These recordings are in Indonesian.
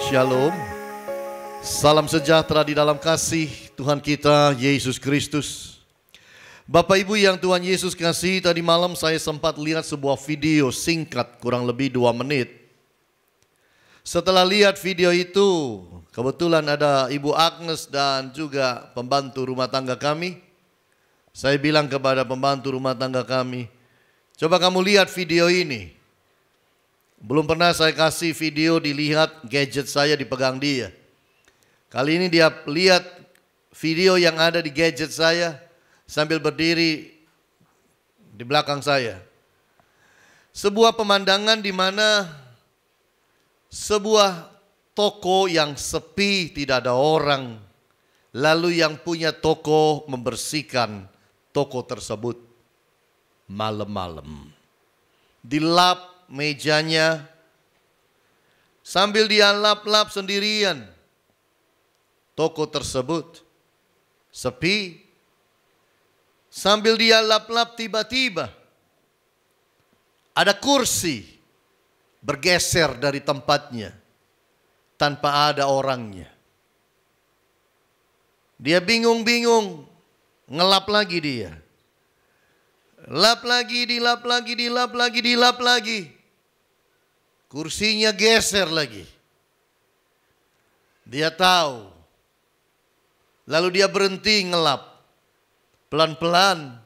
Shalom. Salam sejahtera di dalam kasih Tuhan kita Yesus Kristus. Bapak Ibu yang Tuhan Yesus kasih, tadi malam saya sempat lihat sebuah video singkat kurang lebih 2 menit. Setelah lihat video itu, kebetulan ada Ibu Agnes dan juga pembantu rumah tangga kami. Saya bilang kepada pembantu rumah tangga kami, coba kamu lihat video ini. Belum pernah saya kasih video dilihat gadget saya dipegang dia. Kali ini dia lihat video yang ada di gadget saya sambil berdiri di belakang saya. Sebuah pemandangan di mana sebuah toko yang sepi, tidak ada orang. Lalu yang punya toko membersihkan toko tersebut malam-malam. Dilap mejanya sambil dia lap-lap sendirian. Toko tersebut sepi. Sambil dia lap-lap, tiba-tiba ada kursi bergeser dari tempatnya tanpa ada orangnya. Dia bingung-bingung, ngelap lagi dia. Lap lagi, dilap lagi, dilap lagi, dilap lagi. Kursinya geser lagi. Dia tahu. Lalu dia berhenti ngelap. Pelan-pelan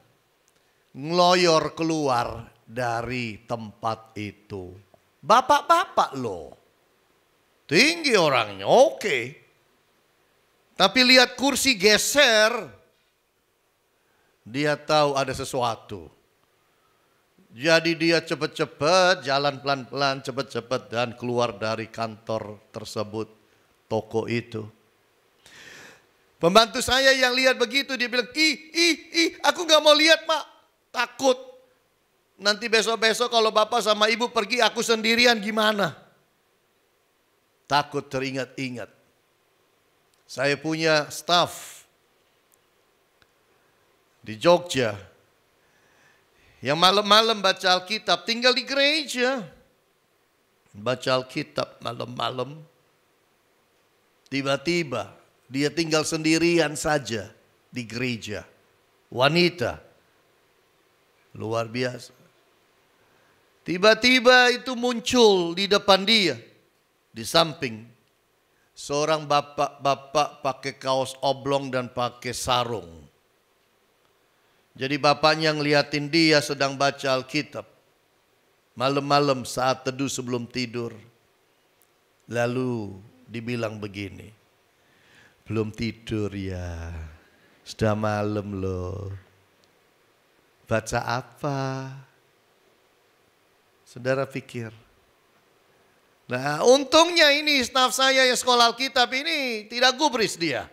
ngeloyor keluar dari tempat itu. Bapak-bapak loh. Tinggi orangnya, oke. Tapi lihat kursi geser. Dia tahu ada sesuatu. Jadi dia cepat-cepat, jalan pelan-pelan, cepat-cepat dan keluar dari kantor tersebut, toko itu. Pembantu saya yang lihat begitu, dia bilang, aku gak mau lihat Pak, takut. Nanti besok-besok kalau Bapak sama Ibu pergi, aku sendirian gimana? Takut teringat-ingat. Saya punya staf di Jogja yang malam-malam baca Alkitab, tinggal di gereja. Baca Alkitab malam-malam. Tiba-tiba dia tinggal sendirian saja di gereja. Wanita. Luar biasa. Tiba-tiba itu muncul di depan dia. Di samping. Seorang bapak-bapak pakai kaos oblong dan pakai sarung. Jadi bapaknya ngeliatin dia sedang baca Alkitab. Malam-malam saat teduh sebelum tidur. Lalu dibilang begini. Belum tidur ya. Sudah malam loh. Baca apa? Saudara pikir. Nah untungnya ini staf saya yang sekolah Alkitab ini tidak gubris dia.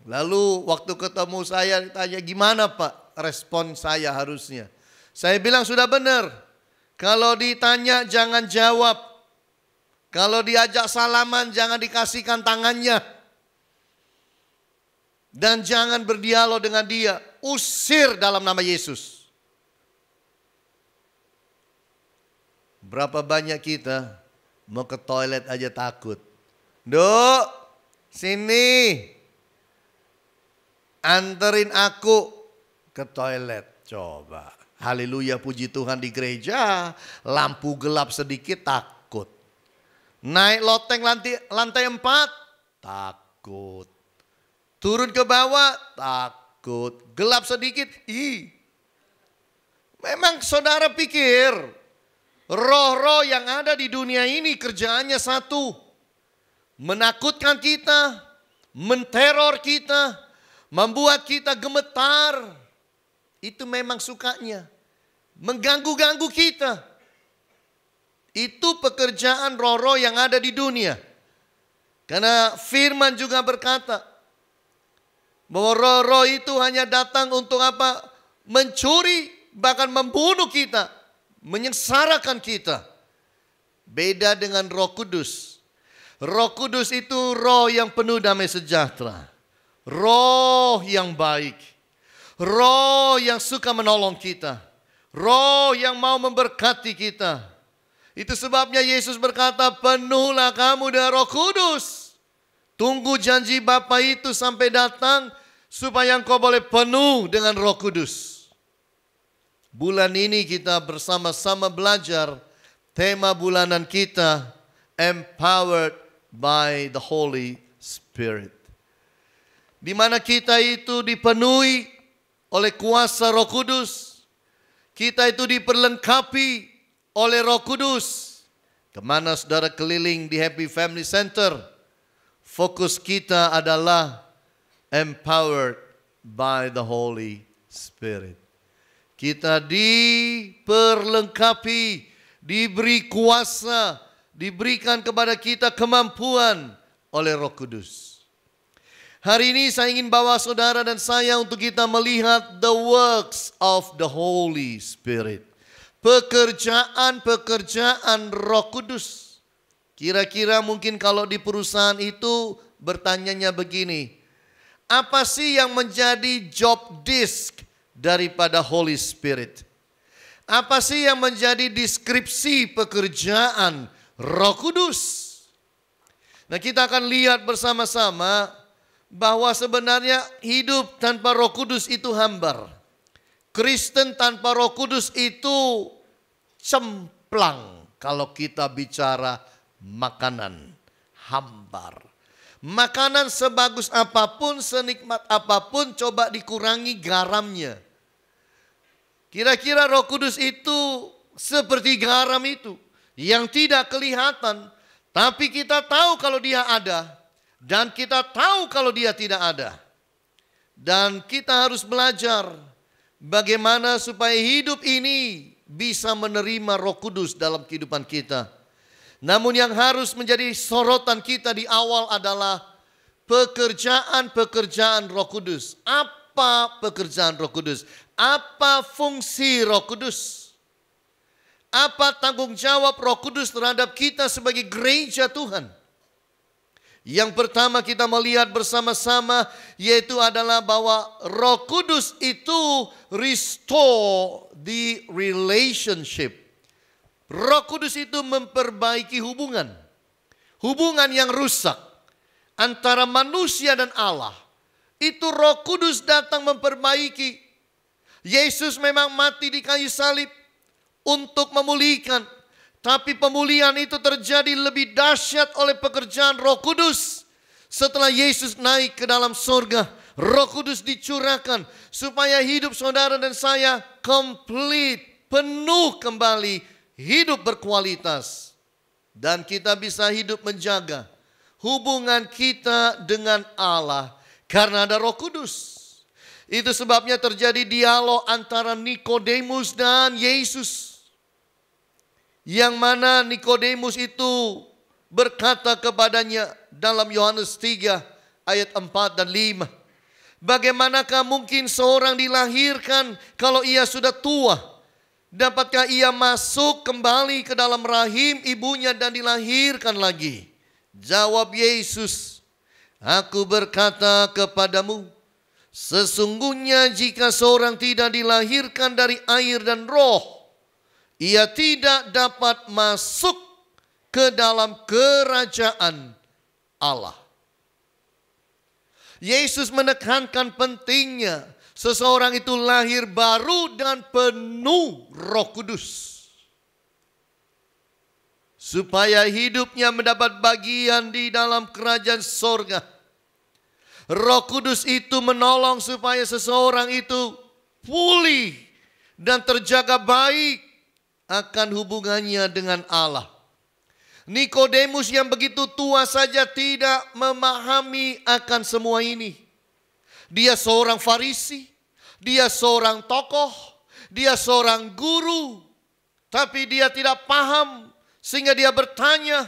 Lalu waktu ketemu saya ditanya gimana Pak respon saya harusnya. Saya bilang sudah benar. Kalau ditanya jangan jawab. Kalau diajak salaman jangan dikasihkan tangannya. Dan jangan berdialog dengan dia. Usir dalam nama Yesus. Berapa banyak kita mau ke toilet aja takut. Dok, sini. Anterin aku ke toilet. Coba. Haleluya, puji Tuhan di gereja. Lampu gelap sedikit takut. Naik loteng lantai 4. Takut. Turun ke bawah. Takut. Gelap sedikit. Memang saudara pikir. Roh-roh yang ada di dunia ini kerjaannya satu. Menakutkan kita. Menteror kita. Membuat kita gemetar. Itu memang sukanya. Mengganggu-ganggu kita. Itu pekerjaan roh-roh yang ada di dunia. Karena firman juga berkata. Bahwa roh-roh itu hanya datang untuk apa? Mencuri, bahkan membunuh kita. Menyengsarakan kita. Beda dengan Roh Kudus. Roh Kudus itu roh yang penuh damai sejahtera. Roh yang baik. Roh yang suka menolong kita. Roh yang mau memberkati kita. Itu sebabnya Yesus berkata, penuhlah kamu dengan Roh Kudus. Tunggu janji Bapa itu sampai datang supaya engkau boleh penuh dengan Roh Kudus. Bulan ini kita bersama-sama belajar tema bulanan kita, Empowered by the Holy Spirit. Di mana kita itu dipenuhi oleh kuasa Roh Kudus. Kita itu diperlengkapi oleh Roh Kudus. Kemana saudara keliling di Happy Family Center, fokus kita adalah empowered by the Holy Spirit. Kita diperlengkapi, diberi kuasa, diberikan kepada kita kemampuan oleh Roh Kudus. Hari ini saya ingin bawa saudara dan saya untuk kita melihat the works of the Holy Spirit. Pekerjaan-pekerjaan Roh Kudus. Kira-kira mungkin kalau di perusahaan itu bertanyanya begini, apa sih yang menjadi job desk daripada Holy Spirit? Apa sih yang menjadi deskripsi pekerjaan Roh Kudus? Nah, kita akan lihat bersama-sama bahwa sebenarnya hidup tanpa Roh Kudus itu hambar. Kristen tanpa Roh Kudus itu cemplang kalau kita bicara makanan, hambar. Makanan sebagus apapun, senikmat apapun, coba dikurangi garamnya. Kira-kira Roh Kudus itu seperti garam itu yang tidak kelihatan, tapi kita tahu kalau dia ada dan kita tahu kalau dia tidak ada. Dan kita harus belajar bagaimana supaya hidup ini bisa menerima Roh Kudus dalam kehidupan kita. Namun yang harus menjadi sorotan kita di awal adalah pekerjaan-pekerjaan Roh Kudus. Apa pekerjaan Roh Kudus? Apa fungsi Roh Kudus? Apa tanggung jawab Roh Kudus terhadap kita sebagai gereja Tuhan? Yang pertama kita melihat bersama-sama yaitu adalah bahwa Roh Kudus itu restore the relationship. Roh Kudus itu memperbaiki hubungan. Hubungan yang rusak antara manusia dan Allah. Itu Roh Kudus datang memperbaiki. Yesus memang mati di kayu salib untuk memulihkan. Tapi pemulihan itu terjadi lebih dahsyat oleh pekerjaan Roh Kudus. Setelah Yesus naik ke dalam surga, Roh Kudus dicurahkan supaya hidup saudara dan saya komplit, penuh kembali, hidup berkualitas. Dan kita bisa hidup menjaga hubungan kita dengan Allah karena ada Roh Kudus. Itu sebabnya terjadi dialog antara Nikodemus dan Yesus. Yang mana Nikodemus itu berkata kepadanya dalam Yohanes 3 ayat 4 dan 5. Bagaimanakah mungkin seorang dilahirkan kalau ia sudah tua? Dapatkah ia masuk kembali ke dalam rahim ibunya dan dilahirkan lagi? Jawab Yesus, aku berkata kepadamu, sesungguhnya jika seorang tidak dilahirkan dari air dan roh, ia tidak dapat masuk ke dalam kerajaan Allah. Yesus menekankan pentingnya seseorang itu lahir baru dan penuh Roh Kudus. Supaya hidupnya mendapat bagian di dalam kerajaan sorga. Roh Kudus itu menolong supaya seseorang itu pulih dan terjaga baik akan hubungannya dengan Allah. Nikodemus yang begitu tua saja tidak memahami akan semua ini. Dia seorang Farisi, dia seorang tokoh, dia seorang guru, tapi dia tidak paham sehingga dia bertanya,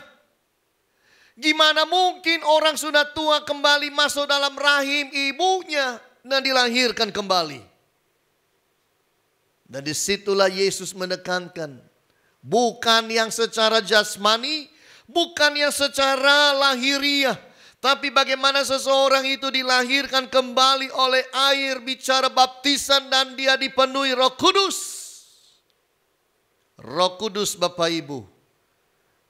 gimana mungkin orang sudah tua kembali masuk dalam rahim ibunya dan dilahirkan kembali? Dan disitulah Yesus menekankan, bukan yang secara jasmani, bukan yang secara lahiriah, tapi bagaimana seseorang itu dilahirkan kembali oleh air bicara baptisan dan dia dipenuhi Roh Kudus. Roh Kudus Bapak Ibu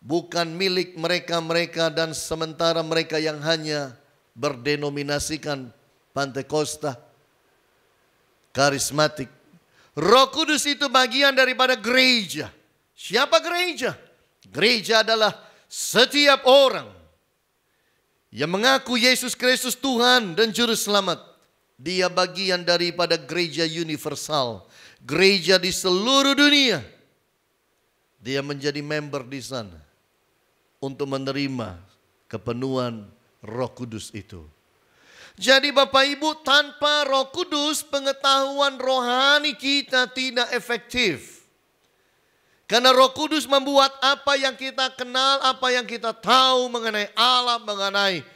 bukan milik mereka-mereka dan sementara mereka yang hanya berdenominasikan Pantekosta, karismatik. Roh Kudus itu bagian daripada gereja. Siapa gereja? Gereja adalah setiap orang yang mengaku Yesus Kristus Tuhan dan Juru Selamat. Dia bagian daripada gereja universal. Gereja di seluruh dunia. Dia menjadi member di sana untuk menerima kepenuhan Roh Kudus itu. Jadi Bapak Ibu, tanpa Roh Kudus pengetahuan rohani kita tidak efektif. Karena Roh Kudus membuat apa yang kita kenal, apa yang kita tahu mengenai Allah, mengenai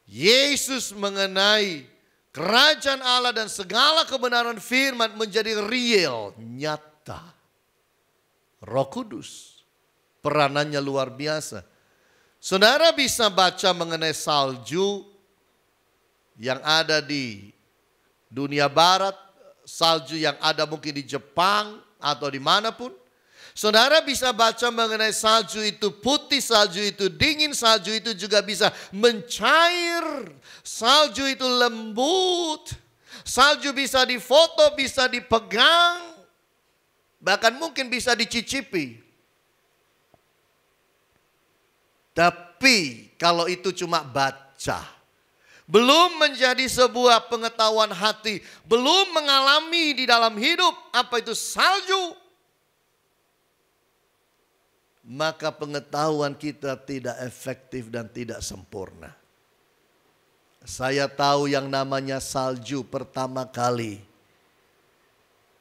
Yesus, mengenai kerajaan Allah dan segala kebenaran firman menjadi real, nyata. Roh Kudus peranannya luar biasa. Saudara bisa baca mengenai salju yang ada di dunia barat, salju yang ada mungkin di Jepang atau dimanapun. Saudara bisa baca mengenai salju itu putih, salju itu dingin, salju itu juga bisa mencair, salju itu lembut, salju bisa difoto, bisa dipegang, bahkan mungkin bisa dicicipi. Tapi kalau itu cuma baca, belum menjadi sebuah pengetahuan hati, belum mengalami di dalam hidup apa itu salju, maka pengetahuan kita tidak efektif dan tidak sempurna. Saya tahu yang namanya salju pertama kali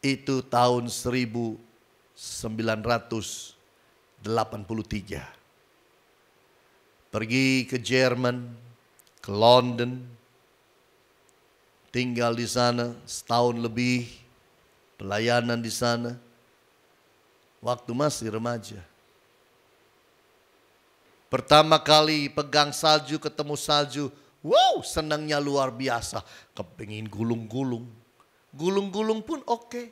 itu tahun 1983. Pergi ke Jerman, ke London, tinggal di sana setahun lebih, pelayanan di sana, waktu masih remaja. Pertama kali pegang salju, ketemu salju, wow, senangnya luar biasa. Kepingin gulung-gulung, gulung-gulung pun oke.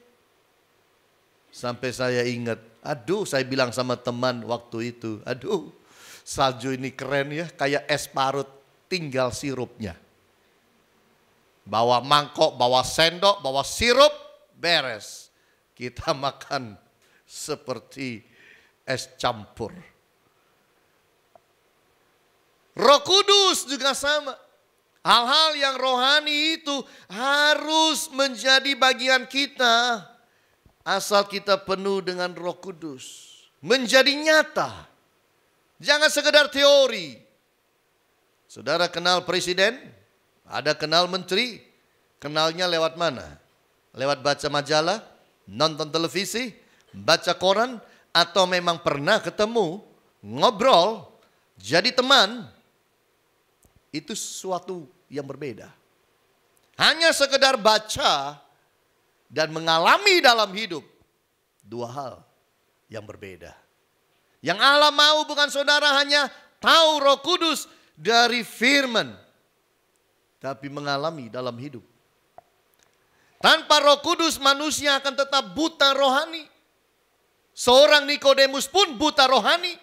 Sampai saya ingat, aduh, saya bilang sama teman waktu itu, aduh, salju ini keren ya, kayak es parut, tinggal sirupnya. Bawa mangkok, bawa sendok, bawa sirup, beres. Kita makan seperti es campur. Roh Kudus juga sama. Hal-hal yang rohani itu harus menjadi bagian kita asal kita penuh dengan Roh Kudus. Menjadi nyata. Jangan sekedar teori. Saudara kenal presiden? Ada kenal menteri? Kenalnya lewat mana? Lewat baca majalah? Nonton televisi? Baca koran? Atau memang pernah ketemu? Ngobrol? Jadi teman? Itu sesuatu yang berbeda. Hanya sekedar baca dan mengalami dalam hidup. Dua hal yang berbeda. Yang Allah mau bukan saudara hanya tahu Roh Kudus dari firman. Tapi mengalami dalam hidup. Tanpa Roh Kudus manusia akan tetap buta rohani. Seorang Nikodemus pun buta rohani.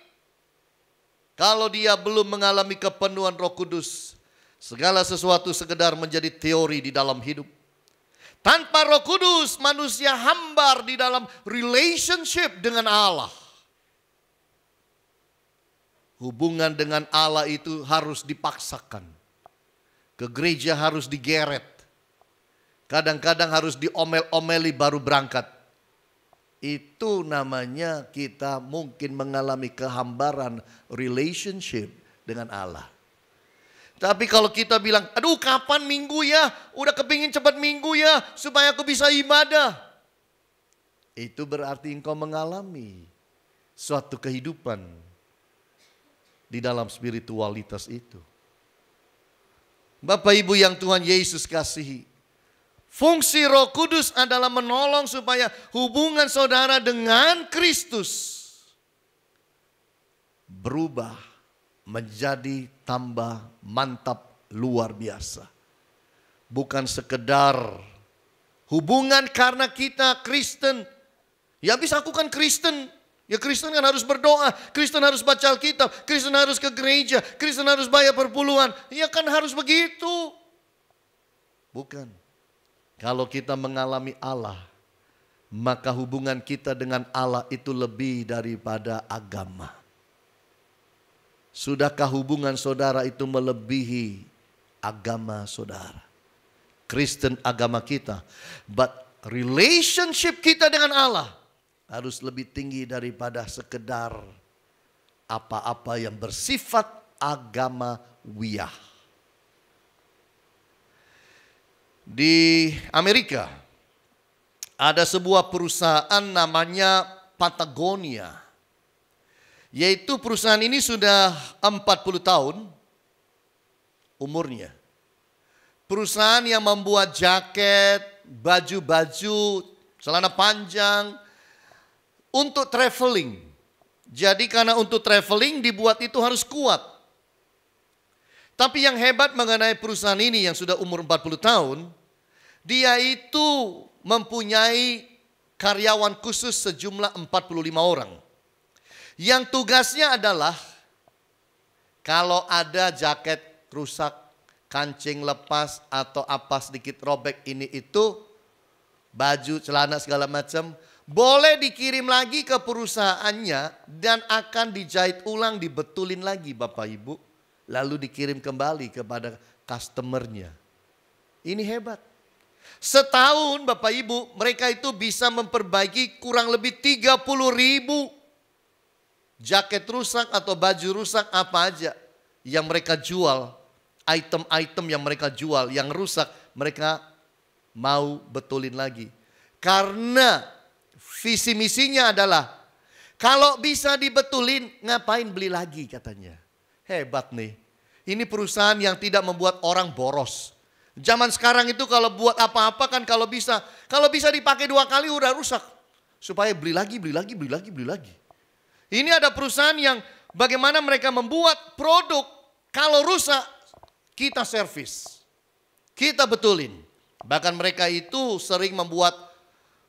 Kalau dia belum mengalami kepenuhan Roh Kudus, segala sesuatu sekedar menjadi teori di dalam hidup. Tanpa Roh Kudus manusia hambar di dalam relationship dengan Allah. Hubungan dengan Allah itu harus dipaksakan. Ke gereja harus digeret. Kadang-kadang harus diomel-omeli baru berangkat. Itu namanya kita mungkin mengalami kehambaran relationship dengan Allah. Tapi kalau kita bilang, aduh kapan minggu ya? Udah kepingin cepat minggu ya supaya aku bisa ibadah. Itu berarti engkau mengalami suatu kehidupan di dalam spiritualitas itu. Bapak Ibu yang Tuhan Yesus kasihi. Fungsi Roh Kudus adalah menolong supaya hubungan saudara dengan Kristus berubah menjadi tambah mantap luar biasa. Bukan sekedar hubungan karena kita Kristen. Ya habis aku kan Kristen. Ya Kristen kan harus berdoa, Kristen harus baca Alkitab, Kristen harus ke gereja, Kristen harus bayar perpuluhan. Ya kan harus begitu. Bukan. Kalau kita mengalami Allah, maka hubungan kita dengan Allah itu lebih daripada agama. Sudahkah hubungan saudara itu melebihi agama saudara? Kristen agama kita, but relationship kita dengan Allah harus lebih tinggi daripada sekedar apa-apa yang bersifat agamawiah. Di Amerika ada sebuah perusahaan namanya Patagonia. Yaitu perusahaan ini sudah 40 tahun umurnya. Perusahaan yang membuat jaket, baju-baju, celana panjang, untuk traveling. Jadi karena untuk traveling dibuat itu harus kuat. Tapi yang hebat mengenai perusahaan ini yang sudah umur 40 tahun, dia itu mempunyai karyawan khusus sejumlah 45 orang. Yang tugasnya adalah kalau ada jaket rusak, kancing lepas atau apa sedikit robek ini itu, baju, celana segala macam, boleh dikirim lagi ke perusahaannya dan akan dijahit ulang, dibetulin lagi Bapak Ibu. Lalu dikirim kembali kepada customernya. Ini hebat. Setahun Bapak Ibu mereka itu bisa memperbaiki kurang lebih 30.000 jaket rusak atau baju rusak apa aja yang mereka jual. Item-item yang mereka jual yang rusak mereka mau betulin lagi. Karena visi misinya adalah kalau bisa dibetulin ngapain beli lagi katanya. Hebat nih. Ini perusahaan yang tidak membuat orang boros. Zaman sekarang itu kalau buat apa-apa kan kalau bisa dipakai 2 kali udah rusak. Supaya beli lagi. Ini ada perusahaan yang bagaimana mereka membuat produk kalau rusak kita servis. Kita betulin. Bahkan mereka itu sering membuat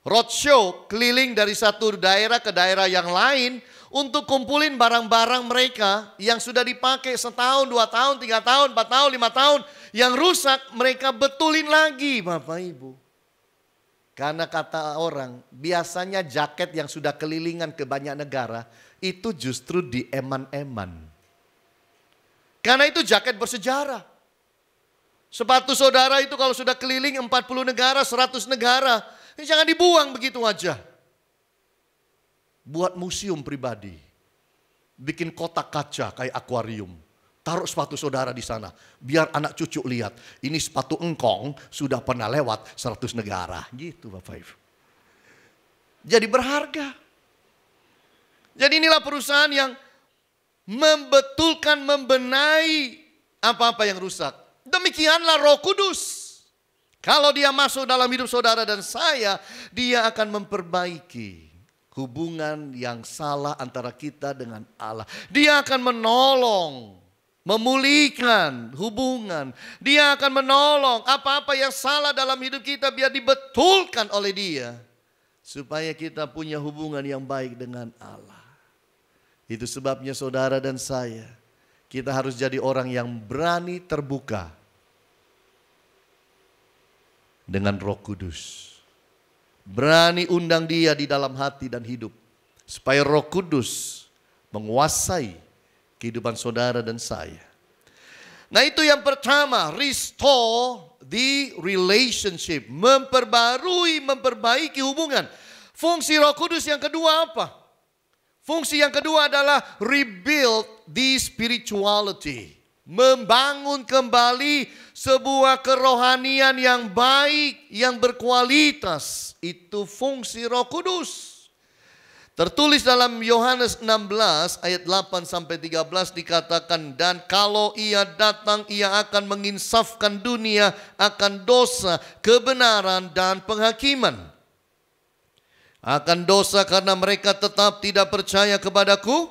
roadshow keliling dari satu daerah ke daerah yang lain untuk kumpulin barang-barang mereka yang sudah dipakai setahun, 2 tahun, 3 tahun, 4 tahun, 5 tahun. Yang rusak mereka betulin lagi Bapak Ibu. Karena kata orang biasanya jaket yang sudah kelilingan ke banyak negara itu justru dieman-eman. Karena itu jaket bersejarah. Sepatu saudara itu kalau sudah keliling 40 negara, 100 negara. Ini jangan dibuang begitu aja. Buat museum pribadi. Bikin kotak kaca kayak akuarium. Taruh sepatu saudara di sana. Biar anak cucu lihat. Ini sepatu engkong sudah pernah lewat 100 negara. Gitu Bapak Ibu. Jadi berharga. Jadi inilah perusahaan yang membetulkan, membenahi apa-apa yang rusak. Demikianlah Roh Kudus. Kalau dia masuk dalam hidup saudara dan saya, dia akan memperbaiki hubungan yang salah antara kita dengan Allah. Dia akan menolong, memulihkan hubungan. Dia akan menolong apa-apa yang salah dalam hidup kita biar dibetulkan oleh dia. Supaya kita punya hubungan yang baik dengan Allah. Itu sebabnya saudara dan saya, kita harus jadi orang yang berani terbuka dengan Roh Kudus. Berani undang dia di dalam hati dan hidup. Supaya Roh Kudus menguasai kehidupan saudara dan saya. Nah itu yang pertama, restore the relationship. Memperbaiki hubungan. Fungsi Roh Kudus yang kedua apa? Fungsi yang kedua adalah rebuild the spirituality. Membangun kembali sebuah kerohanian yang baik, yang berkualitas. Itu fungsi Roh Kudus. Tertulis dalam Yohanes 16 ayat 8 sampai 13 dikatakan, dan kalau ia datang ia akan menginsafkan dunia akan dosa, kebenaran dan penghakiman. Akan dosa karena mereka tetap tidak percaya kepadaku.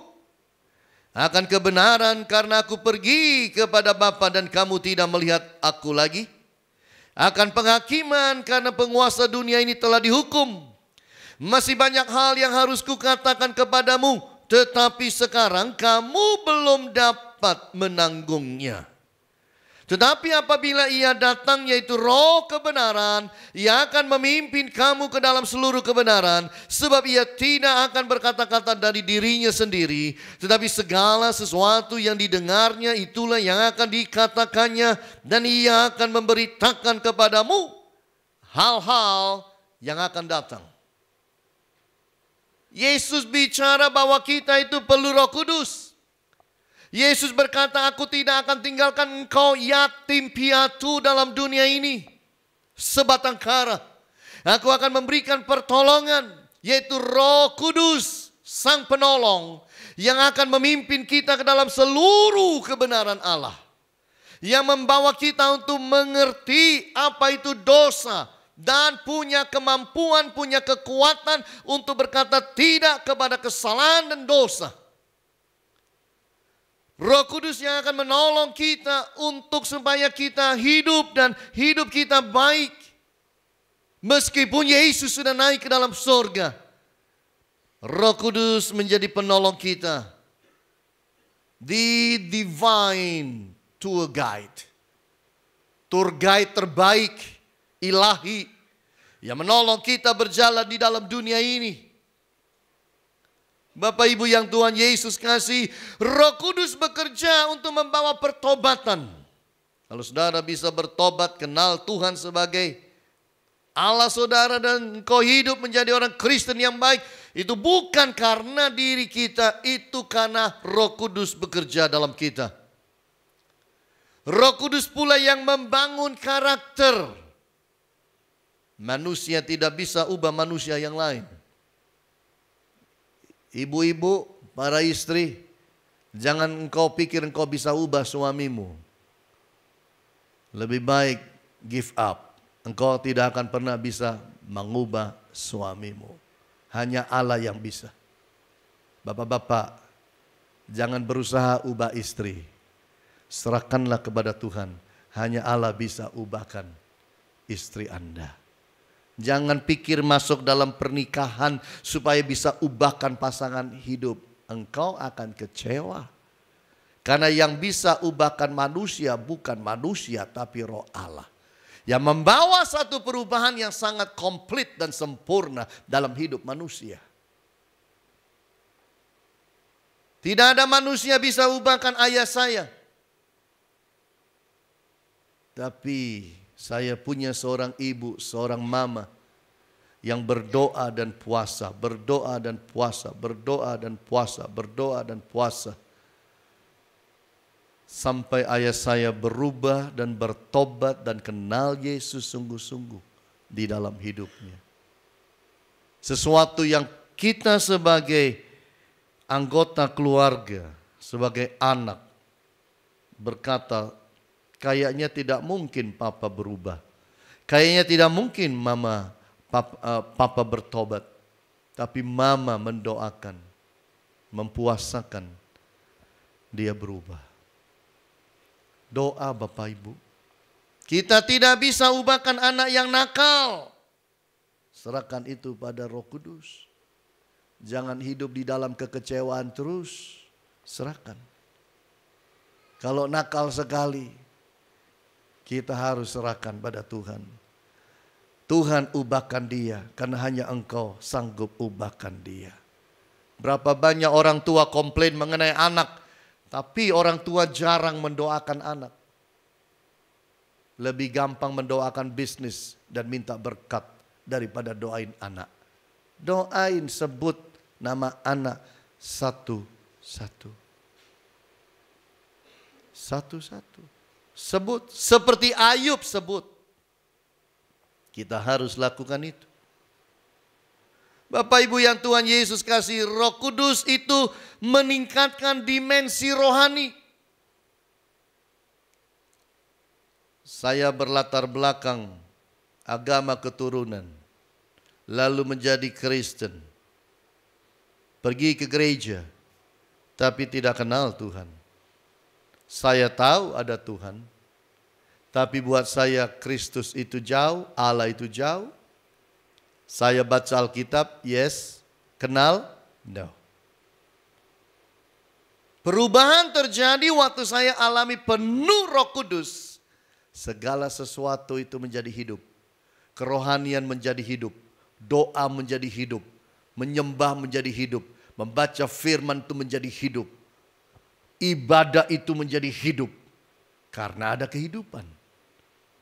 Akan kebenaran karena aku pergi kepada Bapa dan kamu tidak melihat aku lagi. Akan penghakiman karena penguasa dunia ini telah dihukum. Masih banyak hal yang harus kukatakan kepadamu, tetapi sekarang kamu belum dapat menanggungnya. Tetapi apabila ia datang, yaitu Roh kebenaran, ia akan memimpin kamu ke dalam seluruh kebenaran. Sebab ia tidak akan berkata-kata dari dirinya sendiri, tetapi segala sesuatu yang didengarnya itulah yang akan dikatakannya. Dan ia akan memberitakan kepadamu hal-hal yang akan datang. Yesus bicara bahwa kita itu perlu Roh Kudus. Yesus berkata, aku tidak akan tinggalkan engkau yatim piatu dalam dunia ini sebatang kara. Aku akan memberikan pertolongan, yaitu Roh Kudus, Sang Penolong, yang akan memimpin kita ke dalam seluruh kebenaran Allah. Yang membawa kita untuk mengerti apa itu dosa, dan punya kemampuan, punya kekuatan untuk berkata tidak kepada kesalahan dan dosa. Roh Kudus yang akan menolong kita untuk supaya kita hidup dan hidup kita baik. Meskipun Yesus sudah naik ke dalam surga, Roh Kudus menjadi penolong kita. The divine tour guide. Tour guide terbaik ilahi yang menolong kita berjalan di dalam dunia ini. Bapak Ibu yang Tuhan Yesus kasih, Roh Kudus bekerja untuk membawa pertobatan. Kalau saudara bisa bertobat, kenal Tuhan sebagai Allah saudara, dan engkau hidup menjadi orang Kristen yang baik, itu bukan karena diri kita, itu karena Roh Kudus bekerja dalam kita. Roh Kudus pula yang membangun karakter. Manusia tidak bisa ubah manusia yang lain. Ibu-ibu, para istri, jangan engkau pikir engkau bisa ubah suamimu. Lebih baik give up. Engkau tidak akan pernah bisa mengubah suamimu. Hanya Allah yang bisa. Bapak-bapak, jangan berusaha ubah istri. Serahkanlah kepada Tuhan. Hanya Allah bisa ubahkan istri Anda. Jangan pikir masuk dalam pernikahan supaya bisa ubahkan pasangan hidup. Engkau akan kecewa. Karena yang bisa ubahkan manusia bukan manusia tapi Roh Allah. Yang membawa satu perubahan yang sangat komplit dan sempurna dalam hidup manusia. Tidak ada manusia bisa ubahkan ayah saya. Tapi saya punya seorang ibu, seorang mama yang berdoa dan puasa, berdoa dan puasa, berdoa dan puasa, berdoa dan puasa. Sampai ayah saya berubah dan bertobat dan kenal Yesus sungguh-sungguh di dalam hidupnya. Sesuatu yang kita sebagai anggota keluarga, sebagai anak berkata, kayaknya tidak mungkin papa berubah. Kayaknya tidak mungkin papa bertobat. Tapi mama mendoakan, mempuasakan, dia berubah. Doa Bapak Ibu. Kita tidak bisa ubahkan anak yang nakal. Serahkan itu pada Roh Kudus. Jangan hidup di dalam kekecewaan terus. Serahkan. Kalau nakal sekali, kita harus serahkan pada Tuhan. Tuhan ubahkan dia, karena hanya Engkau sanggup ubahkan dia. Berapa banyak orang tua komplain mengenai anak, tapi orang tua jarang mendoakan anak. Lebih gampang mendoakan bisnis dan minta berkat daripada doain anak. Doain, sebut nama anak satu-satu. Satu-satu. Sebut, seperti Ayub sebut. Kita harus lakukan itu. Bapak Ibu yang Tuhan Yesus kasih, Roh Kudus itu meningkatkan dimensi rohani. Saya berlatar belakang agama keturunan, lalu menjadi Kristen. Pergi ke gereja, tapi tidak kenal Tuhan. Saya tahu ada Tuhan, tapi buat saya Kristus itu jauh, Allah itu jauh. Saya baca Alkitab, yes. Kenal? No. Perubahan terjadi waktu saya alami penuh Roh Kudus. Segala sesuatu itu menjadi hidup. Kerohanian menjadi hidup. Doa menjadi hidup. Menyembah menjadi hidup. Membaca firman itu menjadi hidup. Ibadah itu menjadi hidup. Karena ada kehidupan.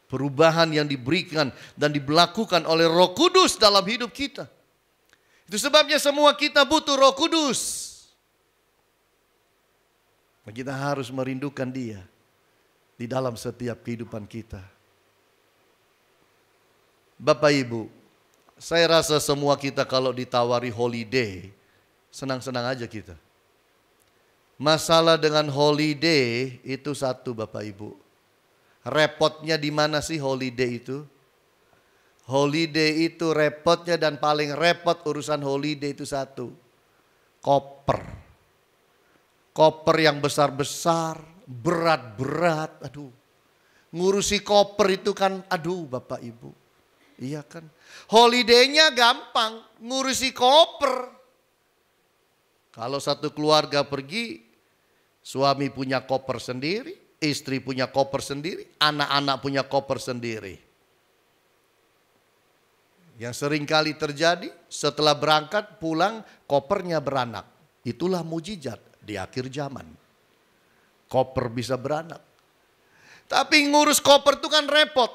Perubahan yang diberikan dan diberlakukan oleh Roh Kudus dalam hidup kita. Itu sebabnya semua kita butuh Roh Kudus. Kita harus merindukan Dia di dalam setiap kehidupan kita. Bapak Ibu, saya rasa semua kita kalau ditawari holiday, senang-senang aja kita. Masalah dengan holiday itu satu Bapak Ibu. Repotnya di mana sih holiday itu? Holiday itu repotnya dan paling repot urusan holiday itu satu. Koper. Koper yang besar-besar, berat-berat, aduh. Ngurusi koper itu kan, aduh Bapak Ibu. Iya kan. Holiday-nya gampang, ngurusi koper. Kalau satu keluarga pergi, suami punya koper sendiri, istri punya koper sendiri, anak-anak punya koper sendiri. Yang sering kali terjadi, setelah berangkat pulang kopernya beranak. Itulah mujizat di akhir zaman. Koper bisa beranak. Tapi ngurus koper itu kan repot.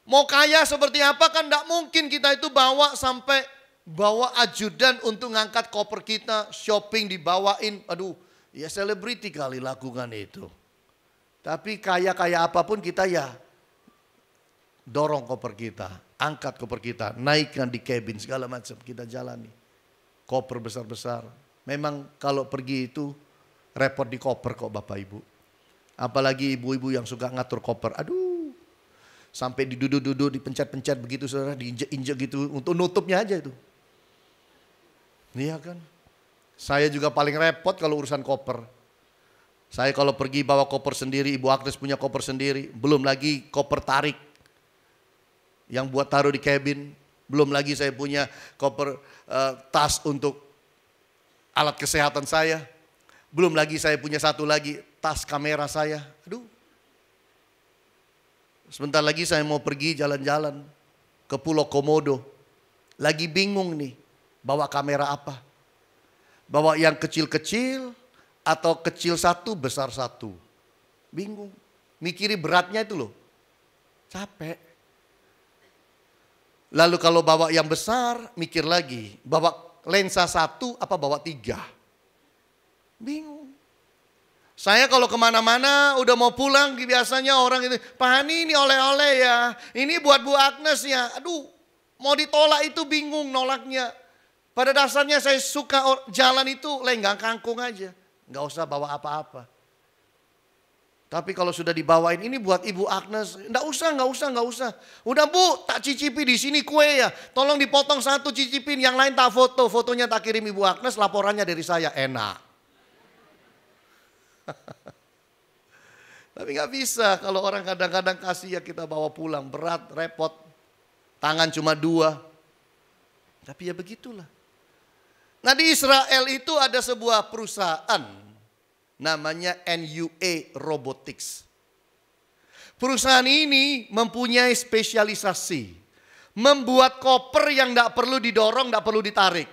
Mau kaya seperti apa kan tidak mungkin kita itu bawa sampai bawa ajudan untuk ngangkat koper kita, shopping dibawain. Aduh, ya selebriti kali lakukan itu. Tapi kaya-kaya apapun kita ya dorong koper kita, angkat koper kita, naikkan di cabin segala macam kita jalani. Koper besar-besar. Memang kalau pergi itu repot di koper kok Bapak Ibu. Apalagi ibu-ibu yang suka ngatur koper. Aduh, sampai diduduk-duduk, dipencet-pencet begitu saudara, diinjek-injek gitu untuk nutupnya aja itu. Iya kan? Saya juga paling repot kalau urusan koper. Saya kalau pergi bawa koper sendiri, Ibu Agnes punya koper sendiri. Belum lagi koper tarik yang buat taruh di cabin. Belum lagi saya punya koper tas untuk alat kesehatan saya. Belum lagi saya punya satu lagi tas kamera saya. Aduh. Sebentar lagi saya mau pergi jalan-jalan ke Pulau Komodo. Lagi bingung nih bawa kamera apa. Bawa yang kecil-kecil atau kecil satu besar satu. Bingung. Mikiri beratnya itu loh. Capek. Lalu kalau bawa yang besar mikir lagi. Bawa lensa satu apa bawa tiga. Bingung. Saya kalau kemana-mana udah mau pulang biasanya orang itu, Pak Hani ini oleh-oleh ya. Ini buat Bu Agnes ya. Aduh mau ditolak itu bingung nolaknya. Pada dasarnya saya suka jalan itu lenggang kangkung aja. Nggak usah bawa apa-apa. Tapi kalau sudah dibawain ini buat Ibu Agnes, nggak usah. Udah Bu, tak cicipi di sini kue ya. Tolong dipotong satu cicipin, yang lain tak foto. Fotonya tak kirim Ibu Agnes, laporannya dari saya, enak. Tapi nggak bisa kalau orang kadang-kadang kasih ya kita bawa pulang, berat, repot. Tangan cuma dua. Tapi ya begitulah. Nah di Israel itu ada sebuah perusahaan. Namanya NUA Robotics. Perusahaan ini mempunyai spesialisasi. Membuat koper yang tidak perlu didorong, tidak perlu ditarik.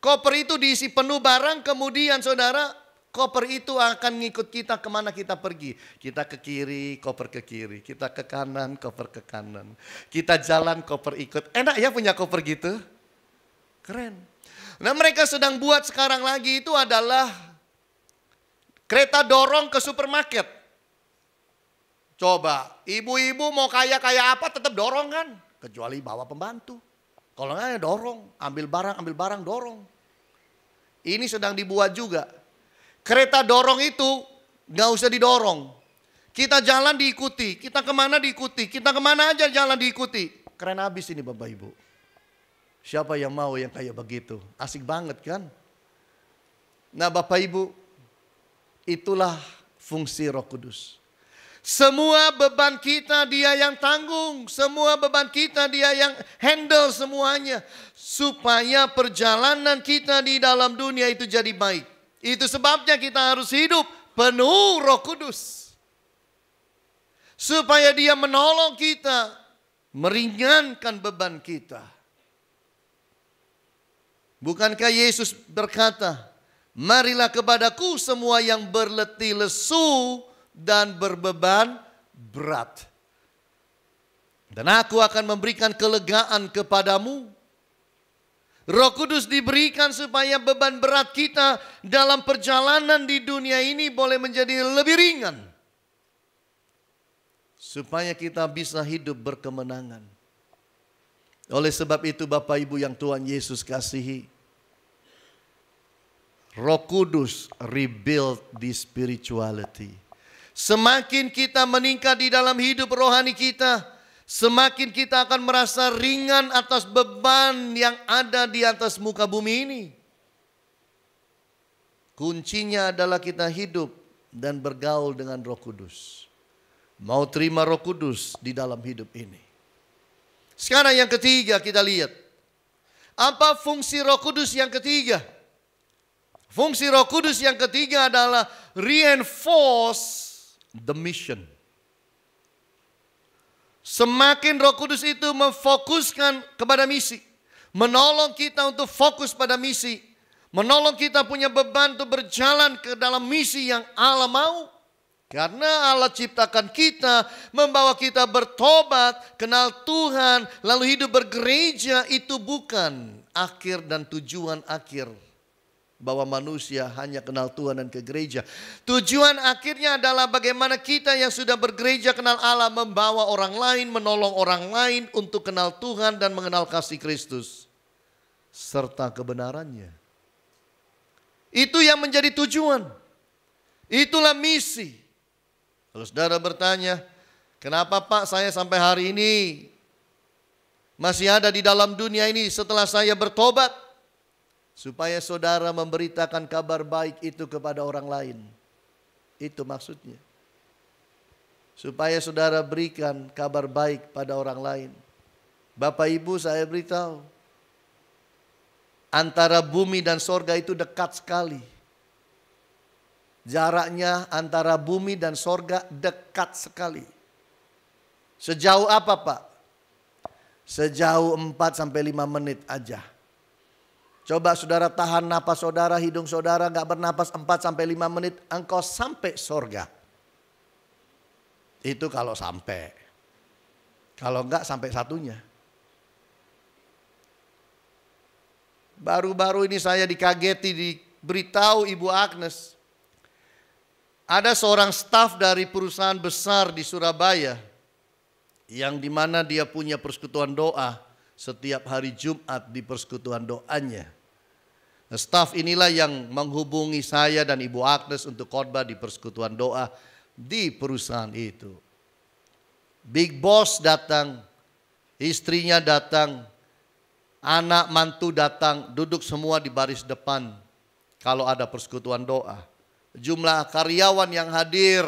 Koper itu diisi penuh barang, kemudian saudara, koper itu akan ngikut kita kemana kita pergi. Kita ke kiri, koper ke kiri. Kita ke kanan, koper ke kanan. Kita jalan, koper ikut. Enak ya punya koper gitu? Keren. Nah mereka sedang buat sekarang lagi itu adalah kereta dorong ke supermarket. Coba, ibu-ibu mau kaya-kaya apa tetap dorong kan? Kecuali bawa pembantu. Kalau nggak ya dorong, ambil barang dorong. Ini sedang dibuat juga. Kereta dorong itu nggak usah didorong. Kita jalan diikuti, kita kemana diikuti, kita kemana aja jalan diikuti. Keren habis ini Bapak Ibu. Siapa yang mau yang kayak begitu? Asik banget kan? Nah Bapak Ibu, itulah fungsi Roh Kudus. Semua beban kita Dia yang tanggung. Semua beban kita Dia yang handle semuanya. Supaya perjalanan kita di dalam dunia itu jadi baik. Itu sebabnya kita harus hidup penuh Roh Kudus. Supaya Dia menolong kita, meringankan beban kita. Bukankah Yesus berkata, marilah kepadaku semua yang berletih lesu dan berbeban berat. Dan aku akan memberikan kelegaan kepadamu. Roh Kudus diberikan supaya beban berat kita dalam perjalanan di dunia ini boleh menjadi lebih ringan. Supaya kita bisa hidup berkemenangan. Oleh sebab itu Bapak Ibu yang Tuhan Yesus kasihi, Roh Kudus rebuild the spirituality. Semakin kita meningkat di dalam hidup rohani kita, semakin kita akan merasa ringan atas beban yang ada di atas muka bumi ini. Kuncinya adalah kita hidup dan bergaul dengan Roh Kudus. Mau terima Roh Kudus di dalam hidup ini. Sekarang yang ketiga kita lihat. Apa fungsi Roh Kudus yang ketiga? Fungsi Roh Kudus yang ketiga adalah reinforce the mission. Semakin Roh Kudus itu memfokuskan kepada misi, menolong kita untuk fokus pada misi, menolong kita punya beban untuk berjalan ke dalam misi yang Allah mau. Karena Allah ciptakan kita, membawa kita bertobat, kenal Tuhan, lalu hidup bergereja, itu bukan akhir dan tujuan akhir. Bahwa manusia hanya kenal Tuhan dan ke gereja. Tujuan akhirnya adalah bagaimana kita yang sudah bergereja kenal Allah, membawa orang lain, menolong orang lain untuk kenal Tuhan dan mengenal kasih Kristus. Serta kebenarannya. Itu yang menjadi tujuan. Itulah misi. Kalau saudara bertanya, kenapa Pak saya sampai hari ini masih ada di dalam dunia ini setelah saya bertobat? Supaya saudara memberitakan kabar baik itu kepada orang lain. Itu maksudnya. Supaya saudara berikan kabar baik pada orang lain. Bapak Ibu saya beritahu. Antara bumi dan sorga itu dekat sekali. Jaraknya antara bumi dan sorga dekat sekali. Sejauh apa Pak? Sejauh 4 sampai 5 menit aja. Coba saudara tahan napas saudara, hidung saudara gak bernapas 4 sampai 5 menit, engkau sampai sorga. Itu kalau sampai. Kalau enggak sampai satunya. Baru-baru ini saya dikageti, diberitahu Ibu Agnes. Ada seorang staf dari perusahaan besar di Surabaya. Yang dimana dia punya persekutuan doa. Setiap hari Jumat di persekutuan doanya. Nah, staf inilah yang menghubungi saya dan Ibu Agnes untuk khotbah di persekutuan doa di perusahaan itu. Big boss datang, istrinya datang, anak mantu datang, duduk semua di baris depan kalau ada persekutuan doa. Jumlah karyawan yang hadir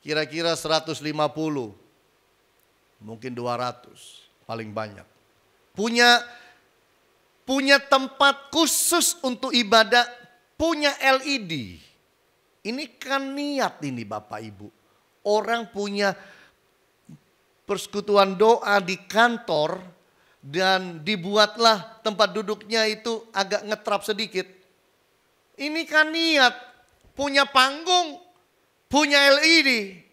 kira-kira 150, mungkin 200 paling banyak. Punya tempat khusus untuk ibadah, punya LED. Ini kan niat ini Bapak Ibu. Orang punya persekutuan doa di kantor dan dibuatlah tempat duduknya itu agak ngetrap sedikit. Ini kan niat, punya panggung, punya LED.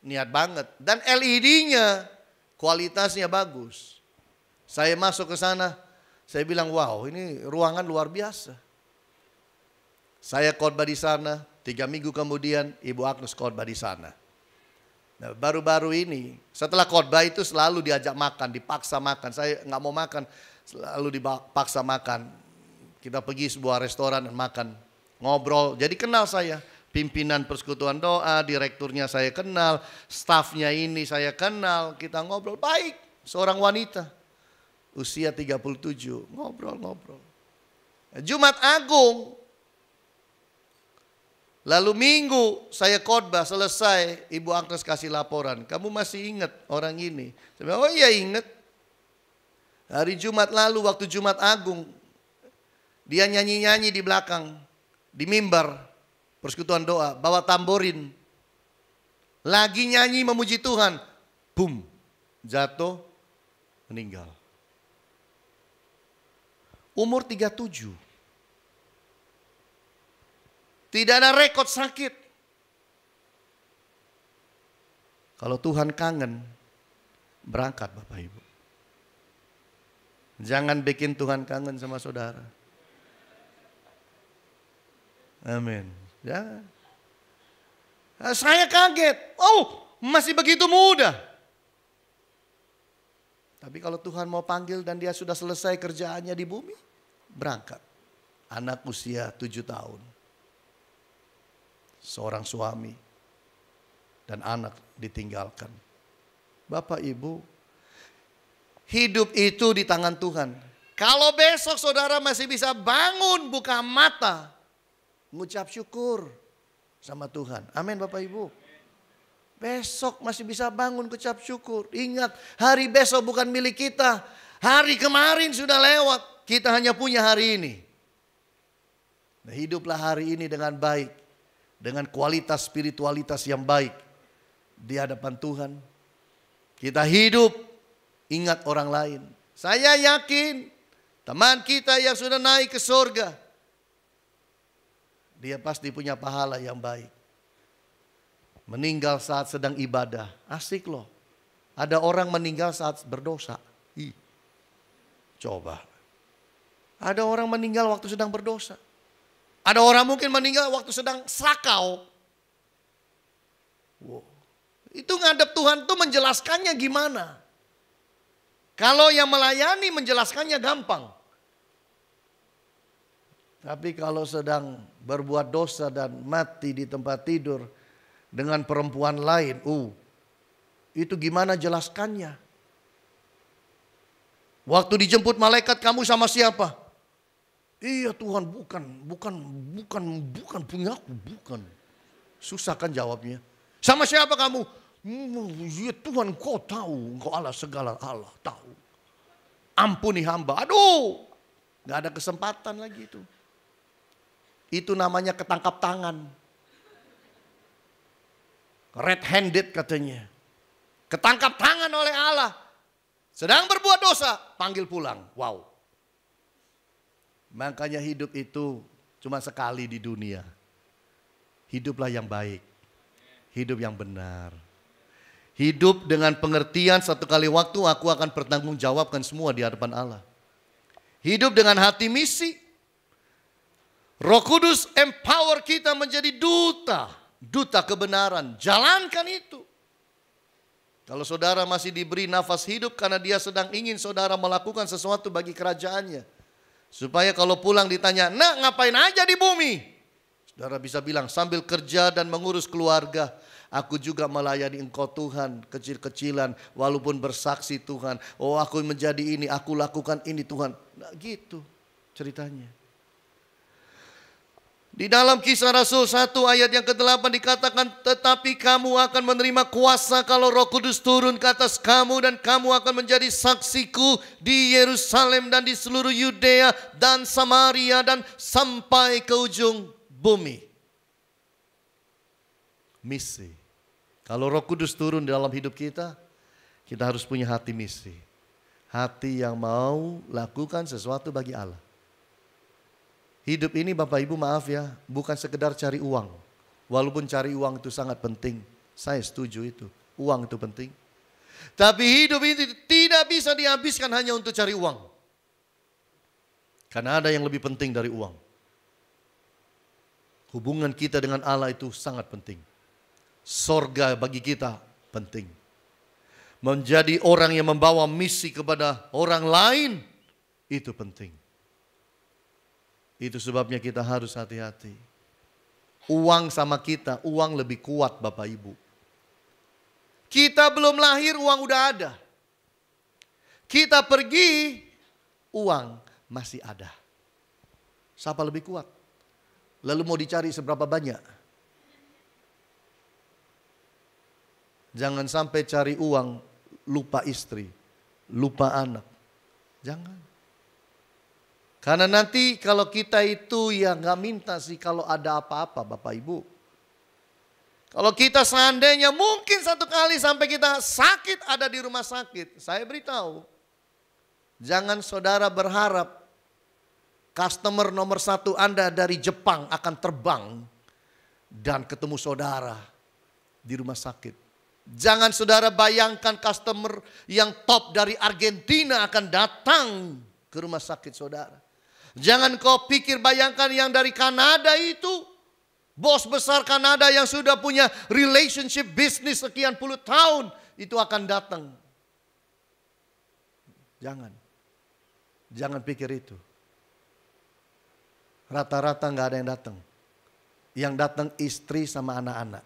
Niat banget. Dan LED-nya kualitasnya bagus. Saya masuk ke sana, saya bilang wow ini ruangan luar biasa. Saya khotbah di sana, 3 minggu kemudian Ibu Agnes khotbah di sana. Nah, baru-baru ini setelah khotbah itu selalu diajak makan, dipaksa makan. Saya nggak mau makan, selalu dipaksa makan. Kita pergi sebuah restoran dan makan, ngobrol. Jadi kenal saya, pimpinan persekutuan doa, direkturnya saya kenal, stafnya ini saya kenal. Kita ngobrol baik, seorang wanita. Usia 37, ngobrol-ngobrol. Jumat Agung, Lalu minggu saya khotbah selesai, Ibu Agnes kasih laporan. Kamu masih ingat orang ini? Saya bilang, oh iya ingat. Hari Jumat lalu waktu Jumat Agung, dia nyanyi-nyanyi di belakang, di mimbar, persekutuan doa, bawa tamborin. Lagi nyanyi memuji Tuhan, boom, jatuh, meninggal. Umur 37. Tidak ada rekod sakit. Kalau Tuhan kangen, berangkat Bapak Ibu. Jangan bikin Tuhan kangen sama saudara. Amin. Jangan. Saya kaget. Oh, masih begitu muda. Tapi kalau Tuhan mau panggil dan dia sudah selesai kerjaannya di bumi, berangkat. Anak usia 7 tahun. Seorang suami dan anak ditinggalkan. Bapak Ibu, hidup itu di tangan Tuhan. Kalau besok saudara masih bisa bangun, buka mata, mengucap syukur sama Tuhan. Amin Bapak Ibu. Besok masih bisa bangun, ucap syukur. Ingat, hari besok bukan milik kita. Hari kemarin sudah lewat. Kita hanya punya hari ini. Nah, hiduplah hari ini dengan baik. Dengan kualitas spiritualitas yang baik. Di hadapan Tuhan. Kita hidup, ingat orang lain. Saya yakin teman kita yang sudah naik ke surga, dia pasti punya pahala yang baik. Meninggal saat sedang ibadah, asik loh. Ada orang meninggal saat berdosa. Coba. Ada orang meninggal waktu sedang berdosa. Ada orang mungkin meninggal waktu sedang sakau. Wow. Itu ngadep Tuhan tuh menjelaskannya gimana? Kalau yang melayani menjelaskannya gampang. Tapi kalau sedang berbuat dosa dan mati di tempat tidur dengan perempuan lain, itu gimana jelaskannya? Waktu dijemput malaikat, kamu sama siapa? Iya Tuhan, bukan punya aku, bukan. Susah kan jawabnya. Sama siapa kamu? Ya Tuhan, kau tahu, engkau Allah segala Allah tahu. Ampuni hamba. Aduh, gak ada kesempatan lagi itu. Itu namanya ketangkap tangan. Red handed katanya. Ketangkap tangan oleh Allah. Sedang berbuat dosa, panggil pulang. Wow. Makanya hidup itu cuma sekali di dunia. Hiduplah yang baik. Hidup yang benar. Hidup dengan pengertian satu kali waktu aku akan bertanggung jawabkan semua di hadapan Allah. Hidup dengan hati misi. Roh Kudus empower kita menjadi duta. Duta kebenaran. Jalankan itu. Kalau saudara masih diberi nafas hidup karena dia sedang ingin saudara melakukan sesuatu bagi kerajaannya. Supaya kalau pulang ditanya, nak ngapain aja di bumi? Saudara bisa bilang, sambil kerja dan mengurus keluarga, aku juga melayani engkau Tuhan, kecil-kecilan, walaupun bersaksi Tuhan. Oh aku menjadi ini, aku lakukan ini Tuhan. Nah gitu ceritanya. Di dalam Kisah Rasul 1 ayat yang ke-8 dikatakan, tetapi kamu akan menerima kuasa kalau Roh Kudus turun ke atas kamu dan kamu akan menjadi saksiku di Yerusalem dan di seluruh Yudea dan Samaria dan sampai ke ujung bumi. Misi. Kalau Roh Kudus turun di dalam hidup kita, kita harus punya hati misi. Hati yang mau lakukan sesuatu bagi Allah. Hidup ini Bapak Ibu maaf ya, bukan sekedar cari uang. Walaupun cari uang itu sangat penting. Saya setuju itu, uang itu penting. Tapi hidup ini tidak bisa dihabiskan hanya untuk cari uang. Karena ada yang lebih penting dari uang. Hubungan kita dengan Allah itu sangat penting. Sorga bagi kita penting. Menjadi orang yang membawa misi kepada orang lain, itu penting. Itu sebabnya kita harus hati-hati. Uang sama kita, uang lebih kuat Bapak Ibu. Kita belum lahir, uang udah ada. Kita pergi, uang masih ada. Siapa lebih kuat? Lalu mau dicari seberapa banyak? Jangan sampai cari uang, lupa istri, lupa anak. Jangan. Karena nanti kalau kita itu ya nggak minta sih kalau ada apa-apa Bapak Ibu. Kalau kita seandainya mungkin satu kali sampai kita sakit ada di rumah sakit. Saya beritahu, jangan saudara berharap customer nomor 1 Anda dari Jepang akan terbang dan ketemu saudara di rumah sakit. Jangan saudara bayangkan customer yang top dari Argentina akan datang ke rumah sakit saudara. Jangan kau pikir bayangkan yang dari Kanada itu, bos besar Kanada yang sudah punya relationship bisnis sekian puluh tahun, itu akan datang. Jangan pikir itu. Rata-rata nggak ada yang datang. Yang datang istri sama anak-anak.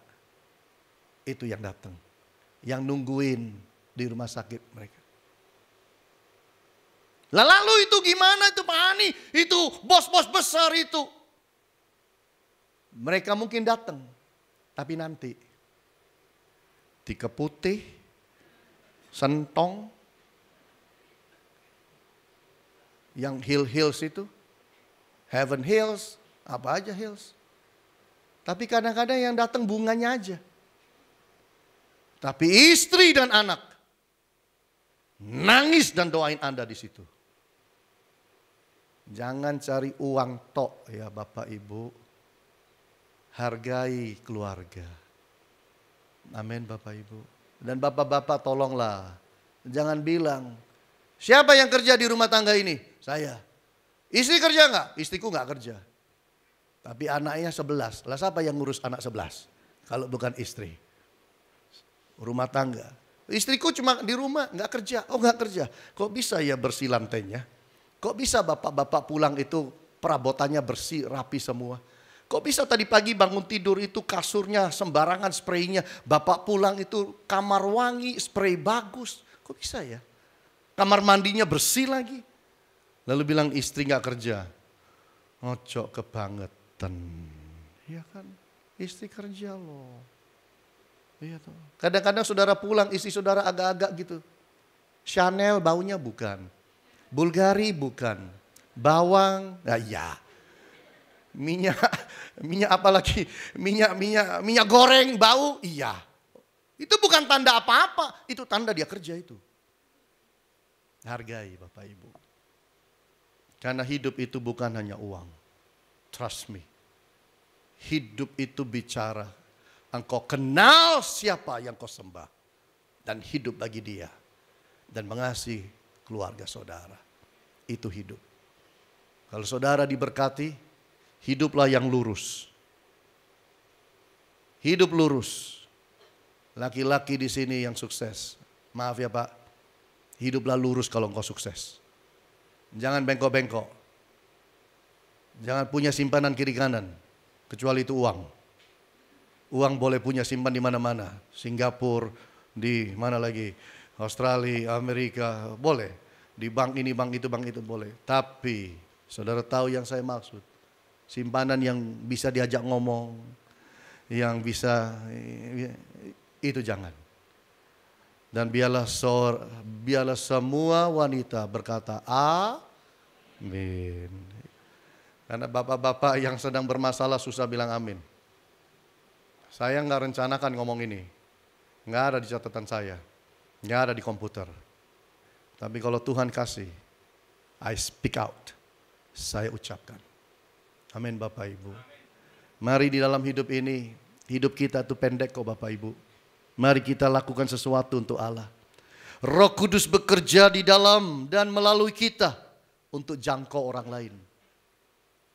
Itu yang datang. Yang nungguin di rumah sakit mereka. Lalu itu gimana itu Pak Hani? Itu bos-bos besar itu. Mereka mungkin datang. Tapi nanti. Tika putih. Sentong. Yang hills itu. Heaven Hills. Apa aja hills. Tapi kadang-kadang yang datang bunganya aja. Tapi istri dan anak nangis dan doain Anda di situ. Jangan cari uang tok ya Bapak Ibu. Hargai keluarga. Amin Bapak Ibu. Dan Bapak-bapak tolonglah. Jangan bilang, siapa yang kerja di rumah tangga ini? Saya. Istri kerja enggak? Istriku enggak kerja. Tapi anaknya 11. Lah siapa yang ngurus anak 11? Kalau bukan istri. Rumah tangga. Istriku cuma di rumah, nggak kerja. Oh nggak kerja. Kok bisa ya bersih lantainya? Kok bisa bapak-bapak pulang itu perabotannya bersih, rapi semua? Kok bisa tadi pagi bangun tidur itu kasurnya sembarangan spraynya. Bapak pulang itu kamar wangi, spray bagus. Kok bisa ya? Kamar mandinya bersih lagi. Lalu bilang istri nggak kerja. Ngocok kebangetan. Iya kan? Istri kerja loh. Iya tuh. Kadang-kadang saudara pulang, istri saudara agak-agak gitu. Chanel baunya bukan. Bulgari bukan. Bawang, ya. Minyak apa lagi? Minyak goreng bau, iya. Itu bukan tanda apa-apa, itu tanda dia kerja itu. Hargai Bapak Ibu. Karena hidup itu bukan hanya uang. Trust me. Hidup itu bicara. Engkau kenal siapa yang kau sembah. Dan hidup bagi dia. Dan mengasihi keluarga saudara. Itu hidup. Kalau saudara diberkati, hiduplah yang lurus. Hidup lurus. Laki-laki di sini yang sukses. Maaf ya Pak. Hiduplah lurus kalau engkau sukses. Jangan bengkok-bengkok. Jangan punya simpanan kiri kanan. Kecuali itu uang. Uang boleh punya simpan di mana-mana. Singapura, di mana lagi? Australia, Amerika, boleh. Di bank ini, bank itu boleh. Tapi saudara tahu yang saya maksud. Simpanan yang bisa diajak ngomong. Yang bisa, itu jangan. Dan biarlah semua wanita berkata amin. Karena bapak-bapak yang sedang bermasalah susah bilang amin. Saya nggak rencanakan ngomong ini. Nggak ada di catatan saya. Nggak ada di komputer. Tapi kalau Tuhan kasih, I speak out. Saya ucapkan. Amin Bapak Ibu. Mari di dalam hidup ini, hidup kita itu pendek kok Bapak Ibu. Mari kita lakukan sesuatu untuk Allah. Roh Kudus bekerja di dalam dan melalui kita untuk jangkau orang lain.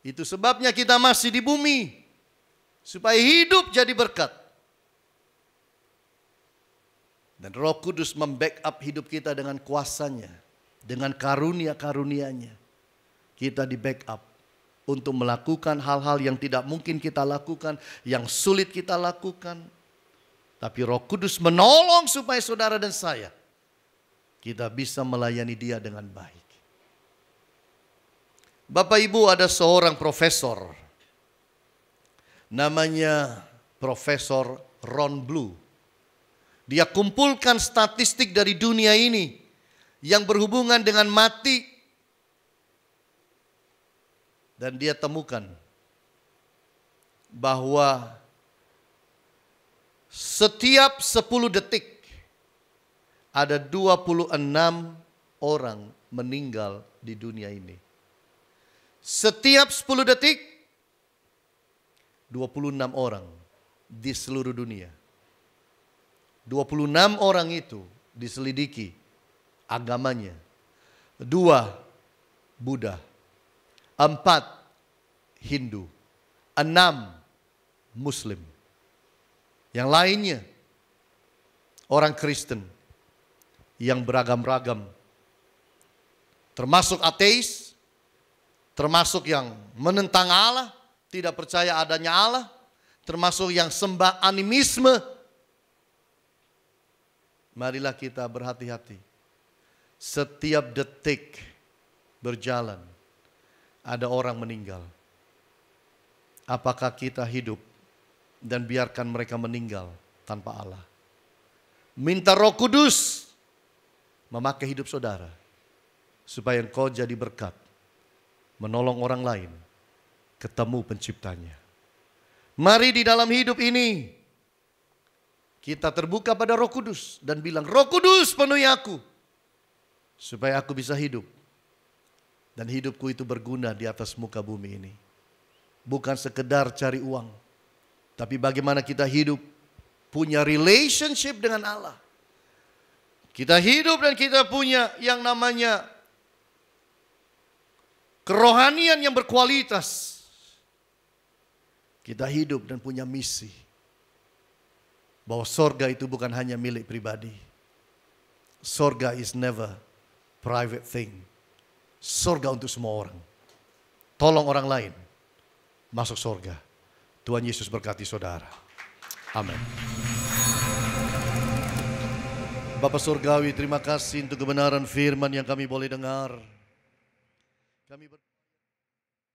Itu sebabnya kita masih di bumi. Supaya hidup jadi berkat. Dan Roh Kudus membackup hidup kita dengan kuasanya. Dengan karunia-karunianya. Kita di backup. Untuk melakukan hal-hal yang tidak mungkin kita lakukan. Yang sulit kita lakukan. Tapi Roh Kudus menolong supaya saudara dan saya. Kita bisa melayani dia dengan baik. Bapak Ibu, ada seorang profesor. Namanya Profesor Ron Blue. Dia kumpulkan statistik dari dunia ini yang berhubungan dengan mati. Dan dia temukan bahwa setiap 10 detik ada 26 orang meninggal di dunia ini. Setiap 10 detik 26 orang di seluruh dunia. 26 orang itu diselidiki agamanya. 2 Buddha, 4 Hindu, 6 Muslim. Yang lainnya orang Kristen yang beragam-ragam. Termasuk ateis, termasuk yang menentang Allah, tidak percaya adanya Allah, termasuk yang sembah animisme. Marilah kita berhati-hati. Setiap detik berjalan, ada orang meninggal. Apakah kita hidup dan biarkan mereka meninggal tanpa Allah? Minta Roh Kudus memakai hidup saudara, supaya engkau jadi berkat, menolong orang lain, ketemu penciptanya. Mari di dalam hidup ini, kita terbuka pada Roh Kudus dan bilang, Roh Kudus penuhi aku, supaya aku bisa hidup. Dan hidupku itu berguna di atas muka bumi ini. Bukan sekedar cari uang, tapi bagaimana kita hidup, punya relationship dengan Allah. Kita hidup dan kita punya yang namanya kerohanian yang berkualitas. Kita hidup dan punya misi. Bahwa sorga itu bukan hanya milik pribadi. Sorga is never private thing. Sorga untuk semua orang. Tolong orang lain masuk sorga. Tuhan Yesus berkati saudara. Amin. Bapa Surgawi, terima kasih untuk kebenaran firman yang kami boleh dengar. Kami